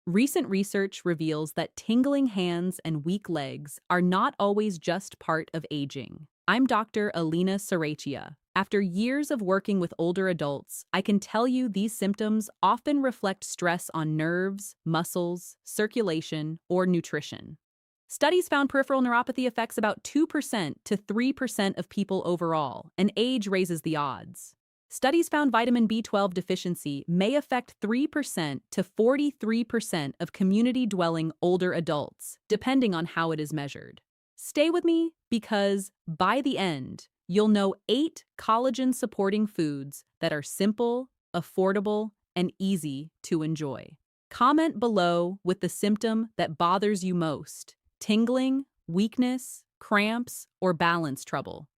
Recent research reveals that tingling hands and weak legs are not always just part of aging. I'm Dr. Alina Saracia. After years of working with older adults, I can tell you these symptoms often reflect stress on nerves, muscles, circulation, or nutrition. Studies found peripheral neuropathy affects about 2% to 3% of people overall, and age raises the odds. Studies found vitamin B12 deficiency may affect 3% to 43% of community-dwelling older adults, depending on how it is measured. Stay with me because, by the end, you'll know 8 collagen-supporting foods that are simple, affordable, and easy to enjoy. Comment below with the symptom that bothers you most: tingling, weakness, cramps, or balance trouble.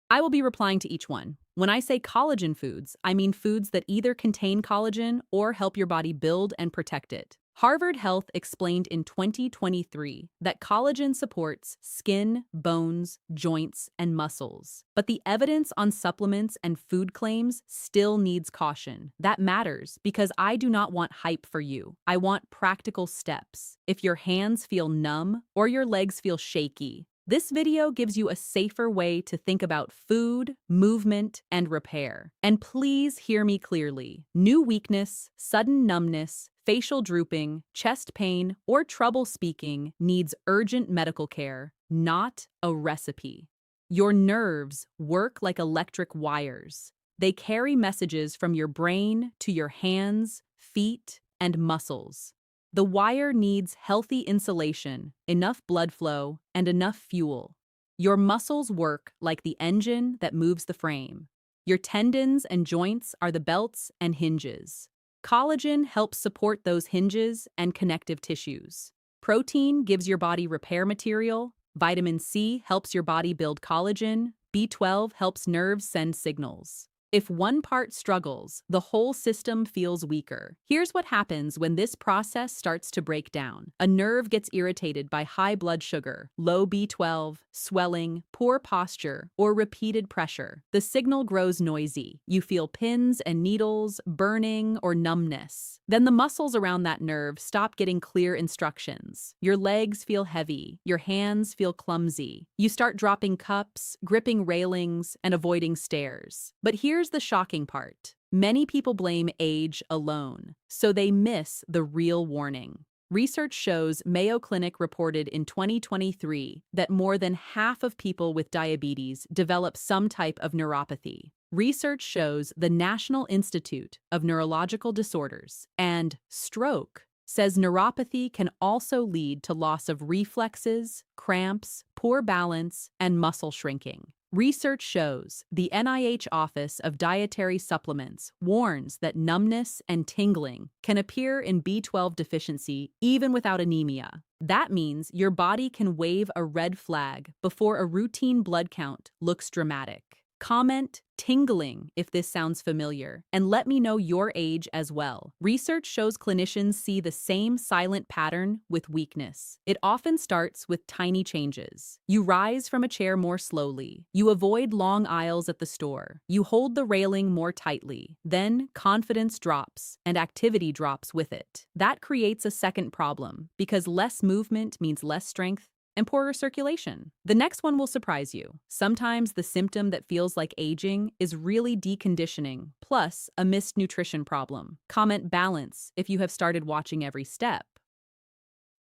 I will be replying to each one. When I say collagen foods, I mean foods that either contain collagen or help your body build and protect it. Harvard Health explained in 2023 that collagen supports skin, bones, joints, and muscles. But the evidence on supplements and food claims still needs caution. That matters because I do not want hype for you. I want practical steps. If your hands feel numb or your legs feel shaky, this video gives you a safer way to think about food, movement, and repair. And please hear me clearly. New weakness, sudden numbness, facial drooping, chest pain, or trouble speaking needs urgent medical care, not a recipe. Your nerves work like electric wires. They carry messages from your brain to your hands, feet, and muscles. The wire needs healthy insulation, enough blood flow, and enough fuel. Your muscles work like the engine that moves the frame. Your tendons and joints are the belts and hinges. Collagen helps support those hinges and connective tissues. Protein gives your body repair material. Vitamin C helps your body build collagen. B12 helps nerves send signals. If one part struggles, the whole system feels weaker. Here's what happens when this process starts to break down. A nerve gets irritated by high blood sugar, low B12, swelling, poor posture, or repeated pressure. The signal grows noisy. You feel pins and needles, burning, or numbness. Then the muscles around that nerve stop getting clear instructions. Your legs feel heavy. Your hands feel clumsy. You start dropping cups, gripping railings, and avoiding stairs. But here's the shocking part. Many people blame age alone, so they miss the real warning. Research shows Mayo Clinic reported in 2023 that more than half of people with diabetes develop some type of neuropathy. Research shows the National Institute of Neurological Disorders and stroke says neuropathy can also lead to loss of reflexes, cramps, poor balance, and muscle shrinking. Research shows the NIH Office of Dietary Supplements warns that numbness and tingling can appear in B12 deficiency even without anemia. That means your body can wave a red flag before a routine blood count looks dramatic. Comment tingling if this sounds familiar, and let me know your age as well. Research shows clinicians see the same silent pattern with weakness. It often starts with tiny changes. You rise from a chair more slowly. You avoid long aisles at the store. You hold the railing more tightly. Then confidence drops, and activity drops with it. That creates a second problem, because less movement means less strength and poorer circulation. The next one will surprise you. Sometimes the symptom that feels like aging is really deconditioning, plus a missed nutrition problem. Comment balance if you have started watching every step.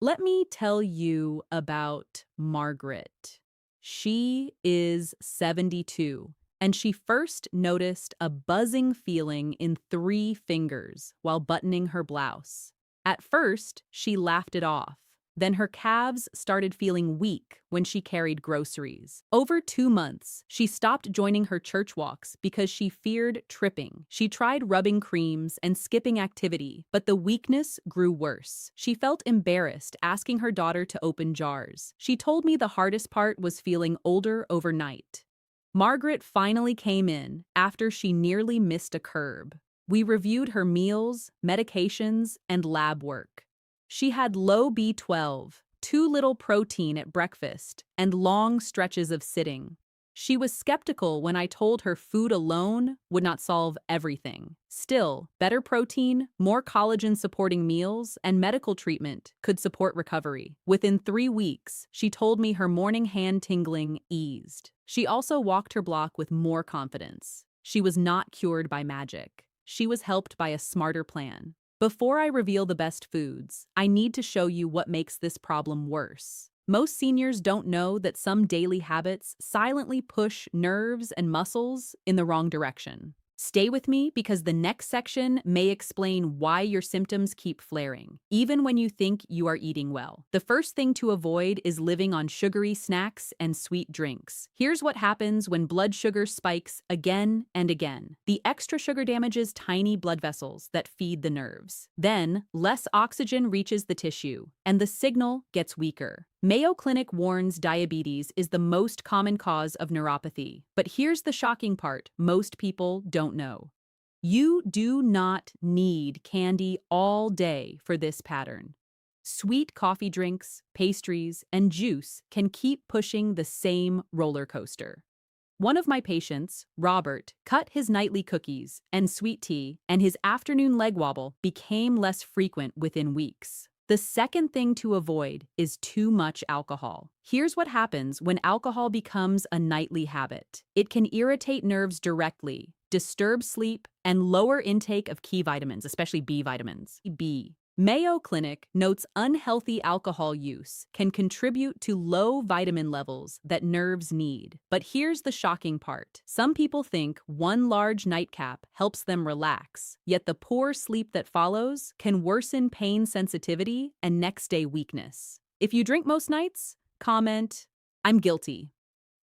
Let me tell you about Margaret. She is 72, and she first noticed a buzzing feeling in 3 fingers while buttoning her blouse. At first, she laughed it off. Then her calves started feeling weak when she carried groceries. Over 2 months, she stopped joining her church walks because she feared tripping. She tried rubbing creams and skipping activity, but the weakness grew worse. She felt embarrassed asking her daughter to open jars. She told me the hardest part was feeling older overnight. Margaret finally came in after she nearly missed a curb. We reviewed her meals, medications, and lab work. She had low B12, too little protein at breakfast, and long stretches of sitting. She was skeptical when I told her food alone would not solve everything. Still, better protein, more collagen-supporting meals, and medical treatment could support recovery. Within 3 weeks, she told me her morning hand tingling eased. She also walked her block with more confidence. She was not cured by magic. She was helped by a smarter plan. Before I reveal the best foods, I need to show you what makes this problem worse. Most seniors don't know that some daily habits silently push nerves and muscles in the wrong direction. Stay with me because the next section may explain why your symptoms keep flaring, even when you think you are eating well. The first thing to avoid is living on sugary snacks and sweet drinks. Here's what happens when blood sugar spikes again and again. The extra sugar damages tiny blood vessels that feed the nerves. Then, less oxygen reaches the tissue, and the signal gets weaker. Mayo Clinic warns diabetes is the most common cause of neuropathy. But here's the shocking part most people don't know. You do not need candy all day for this pattern. Sweet coffee drinks, pastries, and juice can keep pushing the same roller coaster. One of my patients, Robert, cut his nightly cookies and sweet tea, and his afternoon leg wobble became less frequent within weeks. The second thing to avoid is too much alcohol. Here's what happens when alcohol becomes a nightly habit. It can irritate nerves directly, disturb sleep, and lower intake of key vitamins, especially B vitamins. Mayo Clinic notes unhealthy alcohol use can contribute to low vitamin levels that nerves need. But here's the shocking part. Some people think one large nightcap helps them relax, yet the poor sleep that follows can worsen pain sensitivity and next-day weakness. If you drink most nights, comment, "I'm guilty."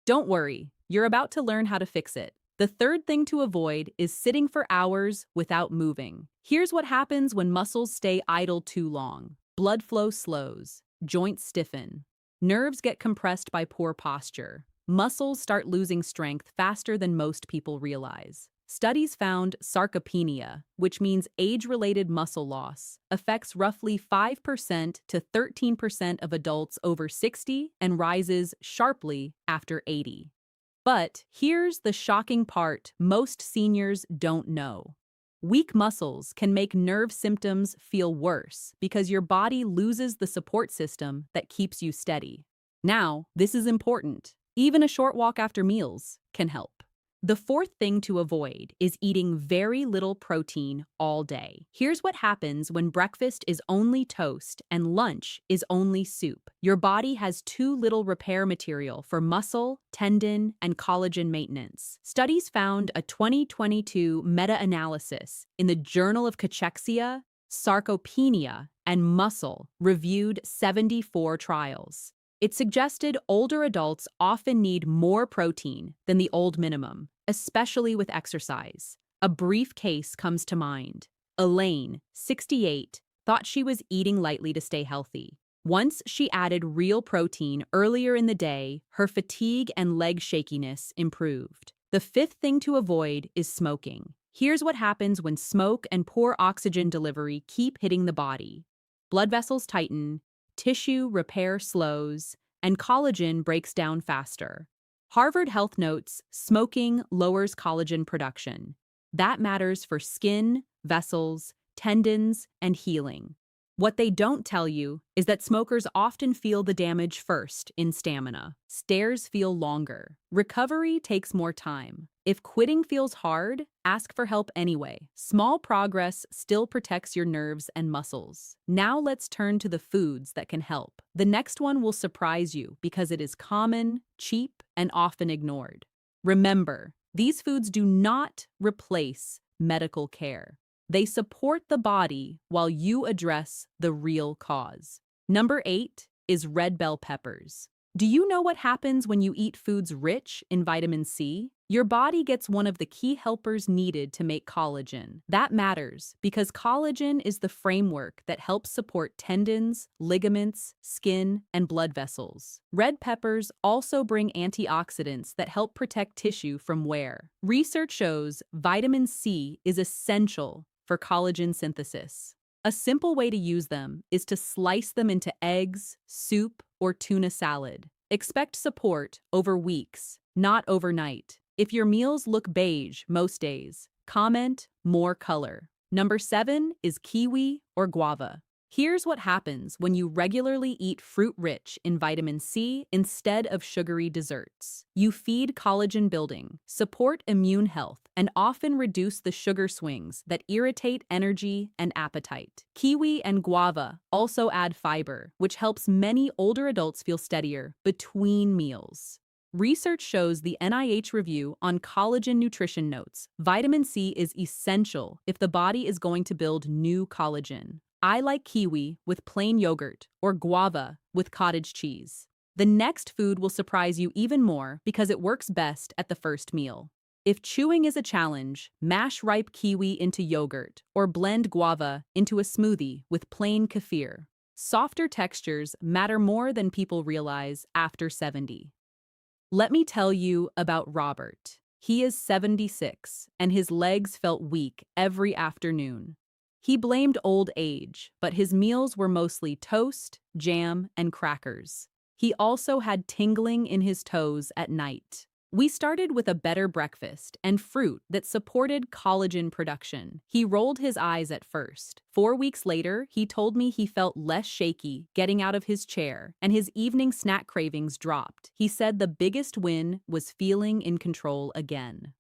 Don't worry, you're about to learn how to fix it. The third thing to avoid is sitting for hours without moving. Here's what happens when muscles stay idle too long. Blood flow slows, joints stiffen, nerves get compressed by poor posture, muscles start losing strength faster than most people realize. Studies found sarcopenia, which means age-related muscle loss, affects roughly 5% to 13% of adults over 60 and rises sharply after 80. But here's the shocking part most seniors don't know. Weak muscles can make nerve symptoms feel worse because your body loses the support system that keeps you steady. Now, this is important. Even a short walk after meals can help. The fourth thing to avoid is eating very little protein all day. Here's what happens when breakfast is only toast and lunch is only soup. Your body has too little repair material for muscle, tendon, and collagen maintenance. Studies found a 2022 meta-analysis in the Journal of Cachexia, Sarcopenia, and Muscle reviewed 74 trials. It suggested older adults often need more protein than the old minimum, especially with exercise. A brief case comes to mind. Elaine, 68, thought she was eating lightly to stay healthy. Once she added real protein earlier in the day, her fatigue and leg shakiness improved. The fifth thing to avoid is smoking. Here's what happens when smoke and poor oxygen delivery keep hitting the body. Blood vessels tighten, tissue repair slows, and collagen breaks down faster. Harvard Health notes smoking lowers collagen production. That matters for skin, vessels, tendons, and healing. What they don't tell you is that smokers often feel the damage first in stamina. Stairs feel longer. Recovery takes more time. If quitting feels hard, ask for help anyway. Small progress still protects your nerves and muscles. Now let's turn to the foods that can help. The next one will surprise you because it is common, cheap, and often ignored. Remember, these foods do not replace medical care. They support the body while you address the real cause. Number 8 is red bell peppers. Do you know what happens when you eat foods rich in vitamin C? Your body gets one of the key helpers needed to make collagen. That matters because collagen is the framework that helps support tendons, ligaments, skin, and blood vessels. Red peppers also bring antioxidants that help protect tissue from wear. Research shows vitamin C is essential for collagen synthesis. A simple way to use them is to slice them into eggs, soup, or tuna salad. Expect support over weeks, not overnight. If your meals look beige most days, comment more color. Number 7 is kiwi or guava. Here's what happens when you regularly eat fruit rich in vitamin C instead of sugary desserts. You feed collagen building, support immune health, and often reduce the sugar swings that irritate energy and appetite. Kiwi and guava also add fiber, which helps many older adults feel steadier between meals. Research shows the NIH review on collagen nutrition notes. Vitamin C is essential if the body is going to build new collagen. I like kiwi with plain yogurt or guava with cottage cheese. The next food will surprise you even more because it works best at the first meal. If chewing is a challenge, mash ripe kiwi into yogurt or blend guava into a smoothie with plain kefir. Softer textures matter more than people realize after 70. Let me tell you about Robert. He is 76, and his legs felt weak every afternoon. He blamed old age, but his meals were mostly toast, jam, and crackers. He also had tingling in his toes at night. We started with a better breakfast and fruit that supported collagen production. He rolled his eyes at first. 4 weeks later, he told me he felt less shaky getting out of his chair, and his evening snack cravings dropped. He said the biggest win was feeling in control again.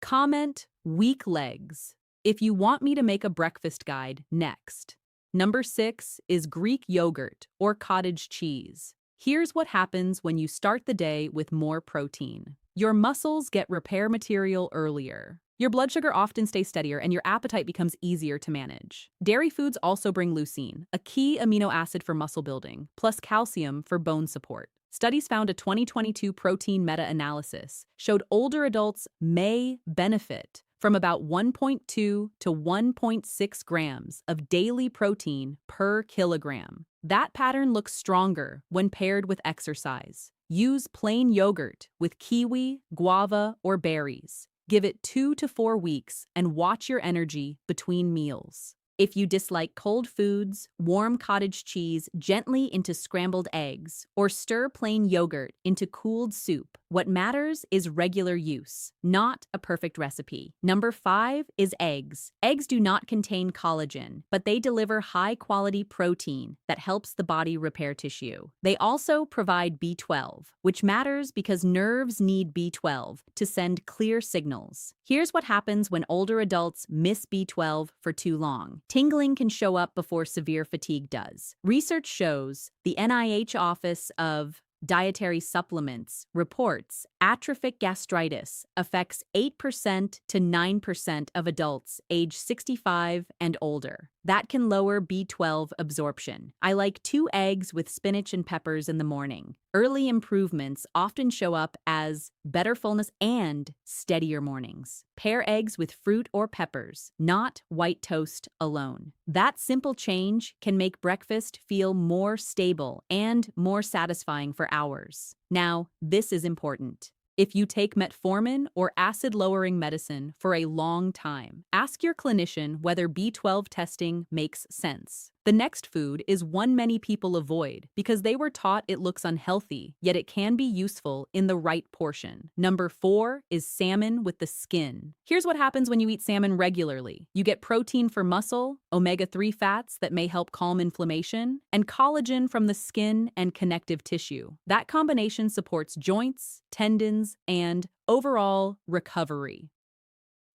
Comment weak legs if you want me to make a breakfast guide next. Number 6 is Greek yogurt or cottage cheese. Here's what happens when you start the day with more protein. Your muscles get repair material earlier. Your blood sugar often stays steadier and your appetite becomes easier to manage. Dairy foods also bring leucine, a key amino acid for muscle building, plus calcium for bone support. Studies found a 2022 protein meta-analysis showed older adults may benefit from about 1.2 to 1.6 grams of daily protein per kilogram. That pattern looks stronger when paired with exercise. Use plain yogurt with kiwi, guava, or berries. Give it 2 to 4 weeks and watch your energy between meals. If you dislike cold foods, warm cottage cheese gently into scrambled eggs, or stir plain yogurt into cooled soup. What matters is regular use, not a perfect recipe. Number 5 is eggs. Eggs do not contain collagen, but they deliver high-quality protein that helps the body repair tissue. They also provide B12, which matters because nerves need B12 to send clear signals. Here's what happens when older adults miss B12 for too long. Tingling can show up before severe fatigue does. Research shows the NIH Office of Dietary Supplements reports atrophic gastritis affects 8% to 9% of adults age 65 and older. That can lower B12 absorption. I like 2 eggs with spinach and peppers in the morning. Early improvements often show up as better fullness and steadier mornings. Pair eggs with fruit or peppers, not white toast alone. That simple change can make breakfast feel more stable and more satisfying for hours. Now, this is important. If you take metformin or acid-lowering medicine for a long time, ask your clinician whether B12 testing makes sense. The next food is one many people avoid because they were taught it looks unhealthy, yet it can be useful in the right portion. Number 4 is salmon with the skin. Here's what happens when you eat salmon regularly. You get protein for muscle, omega-3 fats that may help calm inflammation, and collagen from the skin and connective tissue. That combination supports joints, tendons, and overall recovery.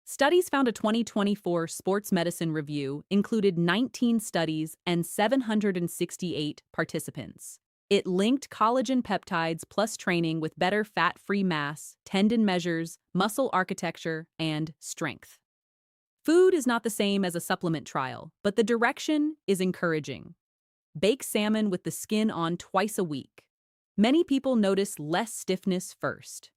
Studies found a 2024 sports medicine review included 19 studies and 768 participants. It linked collagen peptides plus training with better fat-free mass, tendon measures, muscle architecture, and strength. Food is not the same as a supplement trial, but the direction is encouraging. Bake salmon with the skin on twice a week. Many people notice less stiffness first.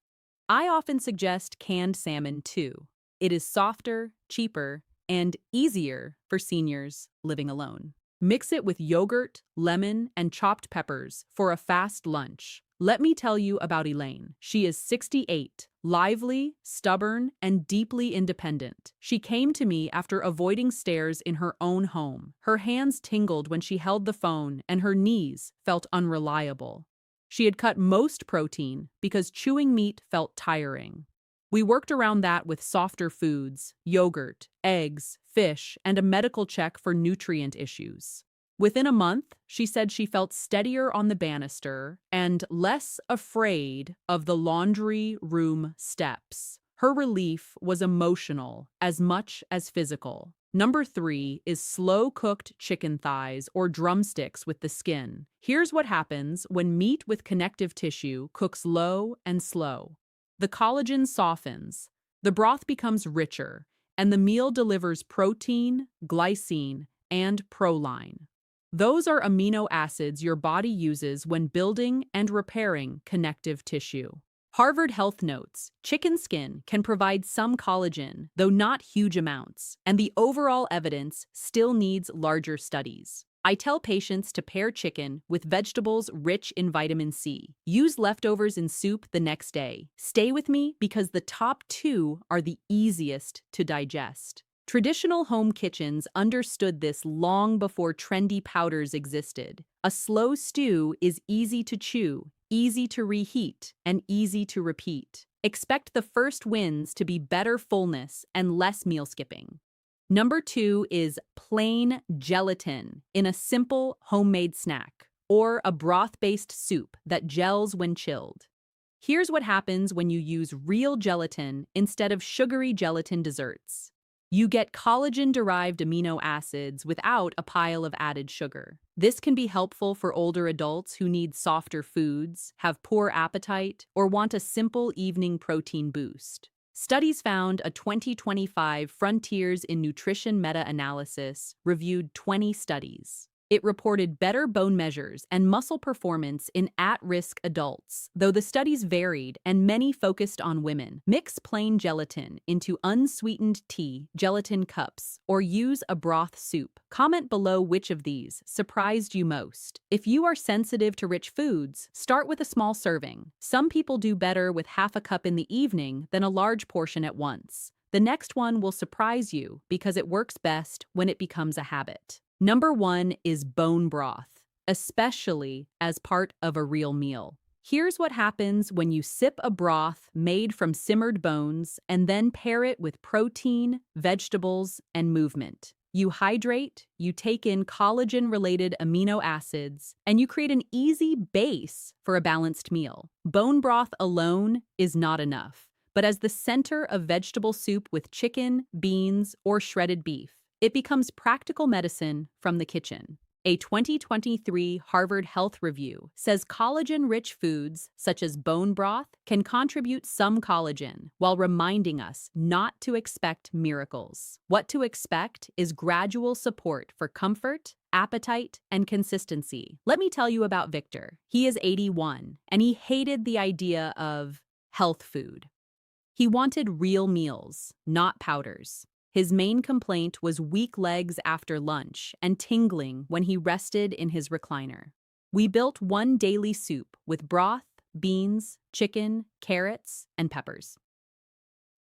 I often suggest canned salmon too. It is softer, cheaper, and easier for seniors living alone. Mix it with yogurt, lemon, and chopped peppers for a fast lunch. Let me tell you about Elaine. She is 68, lively, stubborn, and deeply independent. She came to me after avoiding stairs in her own home. Her hands tingled when she held the phone, and her knees felt unreliable. She had cut most protein because chewing meat felt tiring. We worked around that with softer foods, yogurt, eggs, fish, and a medical check for nutrient issues. Within a month, she said she felt steadier on the banister and less afraid of the laundry room steps. Her relief was emotional as much as physical. Number 3 is slow-cooked chicken thighs or drumsticks with the skin. Here's what happens when meat with connective tissue cooks low and slow. The collagen softens, the broth becomes richer, and the meal delivers protein, glycine, and proline. Those are amino acids your body uses when building and repairing connective tissue. Harvard Health notes, chicken skin can provide some collagen, though not huge amounts, and the overall evidence still needs larger studies. I tell patients to pair chicken with vegetables rich in vitamin C. Use leftovers in soup the next day. Stay with me because the top 2 are the easiest to digest. Traditional home kitchens understood this long before trendy powders existed. A slow stew is easy to chew, easy to reheat, and easy to repeat. Expect the first wins to be better fullness and less meal skipping. Number 2 is plain gelatin in a simple homemade snack, or a broth-based soup that gels when chilled. Here's what happens when you use real gelatin instead of sugary gelatin desserts. You get collagen-derived amino acids without a pile of added sugar. This can be helpful for older adults who need softer foods, have poor appetite, or want a simple evening protein boost. Studies found a 2025 Frontiers in Nutrition meta-analysis reviewed 20 studies. It reported better bone measures and muscle performance in at-risk adults, though the studies varied and many focused on women. Mix plain gelatin into unsweetened tea, gelatin cups, or use a broth soup. Comment below which of these surprised you most. If you are sensitive to rich foods, start with a small serving. Some people do better with half a cup in the evening than a large portion at once. The next one will surprise you because it works best when it becomes a habit. Number 1 is bone broth, especially as part of a real meal. Here's what happens when you sip a broth made from simmered bones and then pair it with protein, vegetables, and movement. You hydrate, you take in collagen-related amino acids, and you create an easy base for a balanced meal. Bone broth alone is not enough, but as the center of vegetable soup with chicken, beans, or shredded beef, it becomes practical medicine from the kitchen. A 2023 Harvard Health Review says collagen-rich foods, such as bone broth, can contribute some collagen, while reminding us not to expect miracles. What to expect is gradual support for comfort, appetite, and consistency. Let me tell you about Victor. He is 81, and he hated the idea of health food. He wanted real meals, not powders. His main complaint was weak legs after lunch and tingling when he rested in his recliner. We built one daily soup with broth, beans, chicken, carrots, and peppers.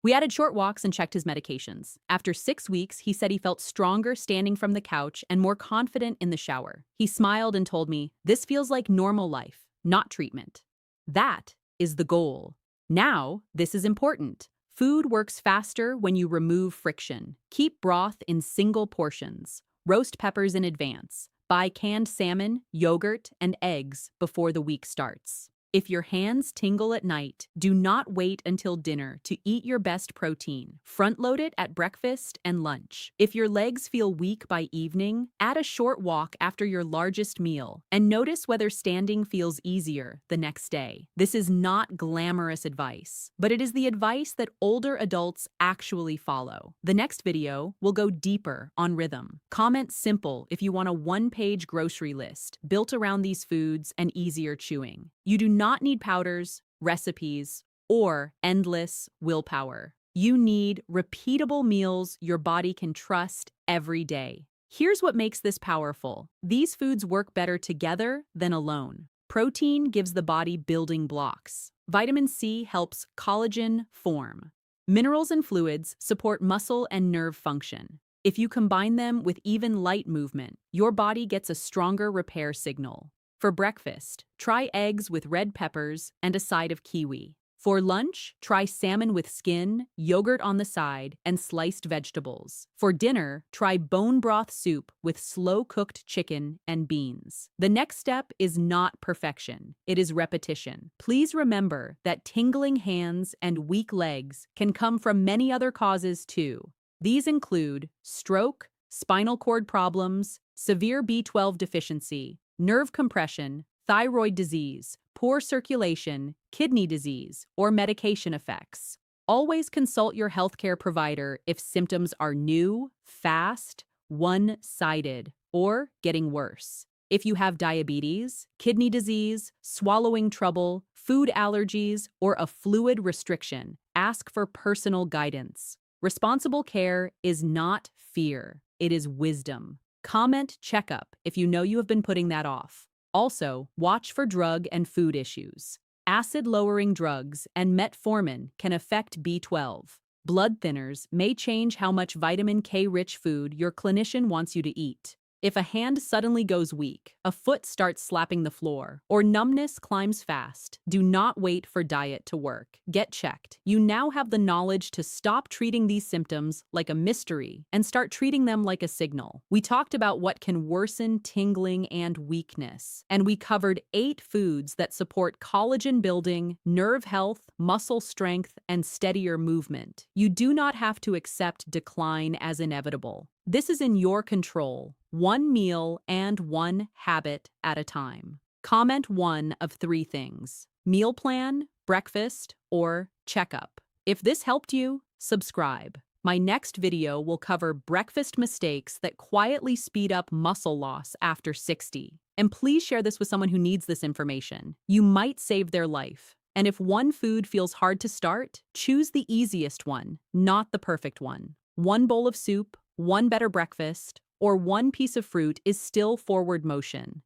We added short walks and checked his medications. After 6 weeks, he said he felt stronger standing from the couch and more confident in the shower. He smiled and told me, "This feels like normal life, not treatment." That is the goal. Now, this is important. Food works faster when you remove friction. Keep broth in single portions. Roast peppers in advance. Buy canned salmon, yogurt, and eggs before the week starts. If your hands tingle at night, do not wait until dinner to eat your best protein. Front-load it at breakfast and lunch. If your legs feel weak by evening, add a short walk after your largest meal and notice whether standing feels easier the next day. This is not glamorous advice, but it is the advice that older adults actually follow. The next video will go deeper on rhythm. Comment simple if you want a one-page grocery list built around these foods and easier chewing. You do not need powders, recipes, or endless willpower. You need repeatable meals your body can trust every day. Here's what makes this powerful. These foods work better together than alone. Protein gives the body building blocks. Vitamin C helps collagen form. Minerals and fluids support muscle and nerve function. If you combine them with even light movement, your body gets a stronger repair signal. For breakfast, try eggs with red peppers and a side of kiwi. For lunch, try salmon with skin, yogurt on the side, and sliced vegetables. For dinner, try bone broth soup with slow-cooked chicken and beans. The next step is not perfection, it is repetition. Please remember that tingling hands and weak legs can come from many other causes too. These include stroke, spinal cord problems, severe B12 deficiency, nerve compression, thyroid disease, poor circulation, kidney disease, or medication effects. Always consult your healthcare provider if symptoms are new, fast, one-sided, or getting worse. If you have diabetes, kidney disease, swallowing trouble, food allergies, or a fluid restriction, ask for personal guidance. Responsible care is not fear, it is wisdom. Comment checkup if you know you have been putting that off. Also, watch for drug and food issues. Acid-lowering drugs and metformin can affect B12. Blood thinners may change how much vitamin K-rich food your clinician wants you to eat. If a hand suddenly goes weak, a foot starts slapping the floor, or numbness climbs fast, do not wait for diet to work. Get checked. You now have the knowledge to stop treating these symptoms like a mystery and start treating them like a signal. We talked about what can worsen tingling and weakness, and we covered 8 foods that support collagen building, nerve health, muscle strength, and steadier movement. You do not have to accept decline as inevitable. This is in your control, one meal and one habit at a time. Comment one of 3 things: meal plan, breakfast, or checkup. If this helped you, subscribe. My next video will cover breakfast mistakes that quietly speed up muscle loss after 60. And please share this with someone who needs this information. You might save their life. And if one food feels hard to start, choose the easiest one, not the perfect one. One bowl of soup, one better breakfast, or one piece of fruit is still forward motion.